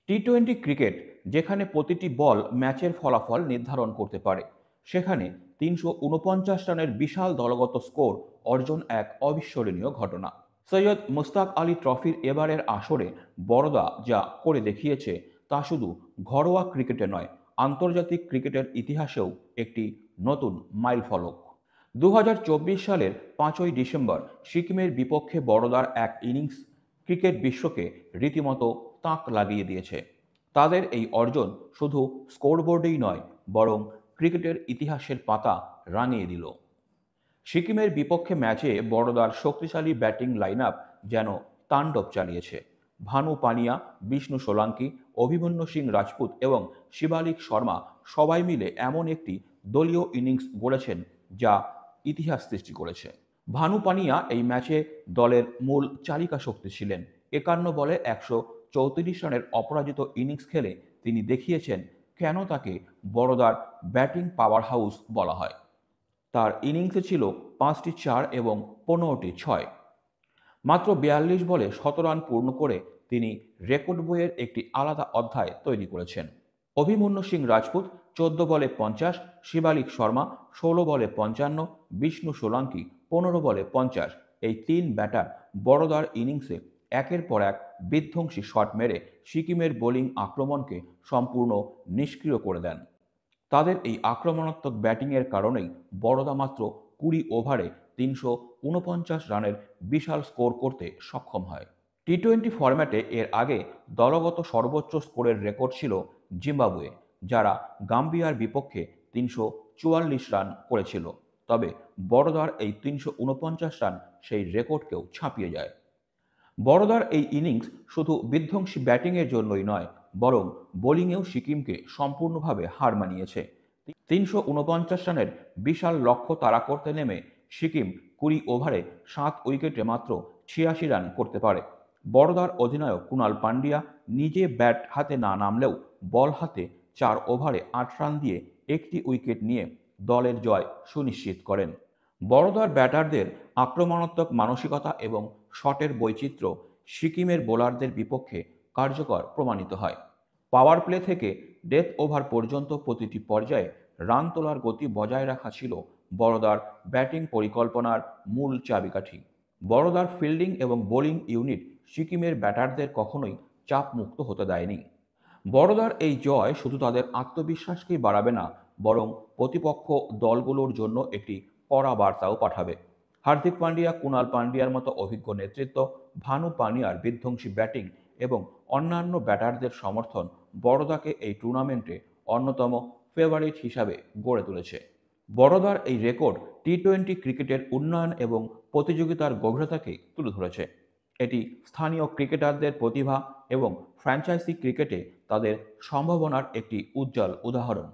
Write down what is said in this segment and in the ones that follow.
T twenty cricket, যেখানে প্রতিটি বল ম্যাচের ফলাফল নির্ধারণ করতে পারে, সেখানে ৩৪৯ রানের বিশাল দলগত স্কোর অর্জন এক অবিস্মরণীয় ঘটনা। সৈয়দ মুশতাক আলী ট্রফির এবারের আসরে বড়দা যা করে দেখিয়েছে তা শুধু ঘরোয়া ক্রিকেটে নয়, আন্তর্জাতিক ক্রিকেটের ইতিহাসেও একটি নতুন মাইলফলক। ২০২৪ সালের ৫ই ডিসেম্বর সিকিমের বিপক্ষে বড়দার এক ইনিংস ক্রিকেট বিশ্বকে রীতিমতো তাক লাগিয়ে দিয়েছে। তাদের এই অর্জন শুধু স্কোরবোর্ডেই নয়, বরং ক্রিকেটের ইতিহাসের পাতা রাঙিয়ে দিল। সিকিমের বিপক্ষে ম্যাচে বড়দার শক্তিশালী ব্যাটিং লাইনআপ যেন তাণ্ডব চালিয়েছে। ভানু পানিয়া, বিষ্ণু সোলাঙ্কি, অভিমন্যু সিং রাজপুত এবং শিবালিক শর্মা সবাই মিলে এমন একটি দলীয় ইনিংস গড়েছেন যা ইতিহাস সৃষ্টি করেছে। ভানু পানিয়া এই ম্যাচে দলের মূল চালিকা শক্তি ছিলেন। ৫১ বলে ১৩৪ রানের অপরাজিত ইনিংস খেলে তিনি দেখিয়েছেন কেন তাকে বড়দার ব্যাটিং পাওয়ার হাউস বলা হয়। তার ইনিংসে ছিল ৫টি ৪ এবং ১৫টি ৬। মাত্র ৪২ বলে ১৭ রান পূর্ণ করে তিনি রেকর্ড বইয়ের একটি আলাদা অধ্যায় তৈরি করেছেন। অভিমন্যু সিং রাজপুত ১৪ বলে ৫০, শিবালিক শর্মা ১৬ বলে ৫৫, বিষ্ণু সোলাঙ্কি ১৫ বলে ৫০। এই তিন ব্যাটার বড়দার ইনিংসে একের পর এক বিধ্বংসী শট মেরে সিকিমের বোলিং আক্রমণকে সম্পূর্ণ নিষ্ক্রিয় করে দেন। তাদের এই আক্রমণাত্মক ব্যাটিংয়ের কারণেই বড়দা মাত্র ২০ ওভারে ৩৪৯ রানের বিশাল স্কোর করতে সক্ষম হয়। টি-টোয়েন্টি ফরম্যাটে এর আগে দলগত সর্বোচ্চ স্কোরের রেকর্ড ছিল জিম্বাবুয়ে, যারা গাম্বিয়ার বিপক্ষে ৩৪৪ রান করেছিল। তবে বড়দার এই ৩৪৯ রান সেই রেকর্ডকেও ছাপিয়ে যায়। বড়দার এই ইনিংস শুধু বিধ্বংসী ব্যাটিংয়ের জন্যই নয়, বরং বোলিংয়েও সিকিমকে সম্পূর্ণভাবে হার মানিয়েছে। ৩৪৯ রানের বিশাল লক্ষ্য তাড়া করতে নেমে সিকিম ২০ ওভারে ৭ উইকেটে মাত্র ৮৬ রান করতে পারে। বড়দার অধিনায়ক কুনাল পান্ডিয়া নিজে ব্যাট হাতে না নামলেও বল হাতে ৪ ওভারে ৮ রান দিয়ে একটি উইকেট নিয়ে দলের জয় সুনিশ্চিত করেন। বড়দার ব্যাটারদের আক্রমণাত্মক মানসিকতা এবং শটের বৈচিত্র্য সিকিমের বোলারদের বিপক্ষে কার্যকর প্রমাণিত হয়। পাওয়ার প্লে থেকে ডেথ ওভার পর্যন্ত প্রতিটি পর্যায়ে রান তোলার গতি বজায় রাখা ছিল বড়দার ব্যাটিং পরিকল্পনার মূল চাবিকাঠি। বড়দার ফিল্ডিং এবং বোলিং ইউনিট সিকিমের ব্যাটারদের কখনোই চাপমুক্ত হতে দেয়নি। বড়দার এই জয় শুধু তাদের আত্মবিশ্বাসকেই বাড়াবে না, বরং প্রতিপক্ষ দলগুলোর জন্য একটি কড়া বার্তাও পাঠাবে। হার্দিক পান্ডিয়া, কুনাল পান্ডিয়ার মতো অভিজ্ঞ নেতৃত্ব, ভানু পানিয়ার বিধ্বংসী ব্যাটিং এবং অন্যান্য ব্যাটারদের সমর্থন বড়দাকে এই টুর্নামেন্টে অন্যতম ফেভারিট হিসাবে গড়ে তুলেছে। বড়দার এই রেকর্ড টি-টোয়েন্টি ক্রিকেটের উন্নয়ন এবং প্রতিযোগিতার গভীরতাকে তুলে ধরেছে। এটি স্থানীয় ক্রিকেটারদের প্রতিভা এবং ফ্র্যাঞ্চাইজি ক্রিকেটে তাদের সম্ভাবনার একটি উজ্জ্বল উদাহরণ।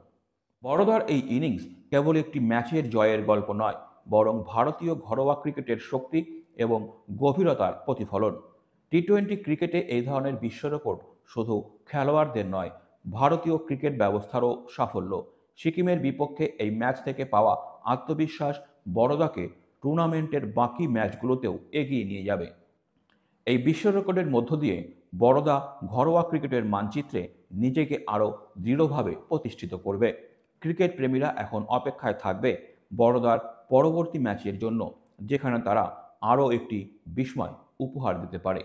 বড়দার এই ইনিংস কেবল একটি ম্যাচের জয়ের গল্প নয়, বরং ভারতীয় ঘরোয়া ক্রিকেটের শক্তি এবং গভীরতার প্রতিফলন। টি-টোয়েন্টি ক্রিকেটে এই ধরনের বিশ্ব রেকর্ড শুধু খেলোয়াড়দের নয়, ভারতীয় ক্রিকেট ব্যবস্থারও সাফল্য। সিকিমের বিপক্ষে এই ম্যাচ থেকে পাওয়া আত্মবিশ্বাস বড়দাকে টুর্নামেন্টের বাকি ম্যাচগুলোতেও এগিয়ে নিয়ে যাবে। এই বিশ্ব রেকর্ডের মধ্য দিয়ে বড়দা ঘরোয়া ক্রিকেটের মানচিত্রে নিজেকে আরও দৃঢ়ভাবে প্রতিষ্ঠিত করবে। ক্রিকেট প্রেমীরা এখন অপেক্ষায় থাকবে বড়দার পরবর্তী ম্যাচের জন্য, যেখানে তারা আরও একটি বিস্ময় উপহার দিতে পারে।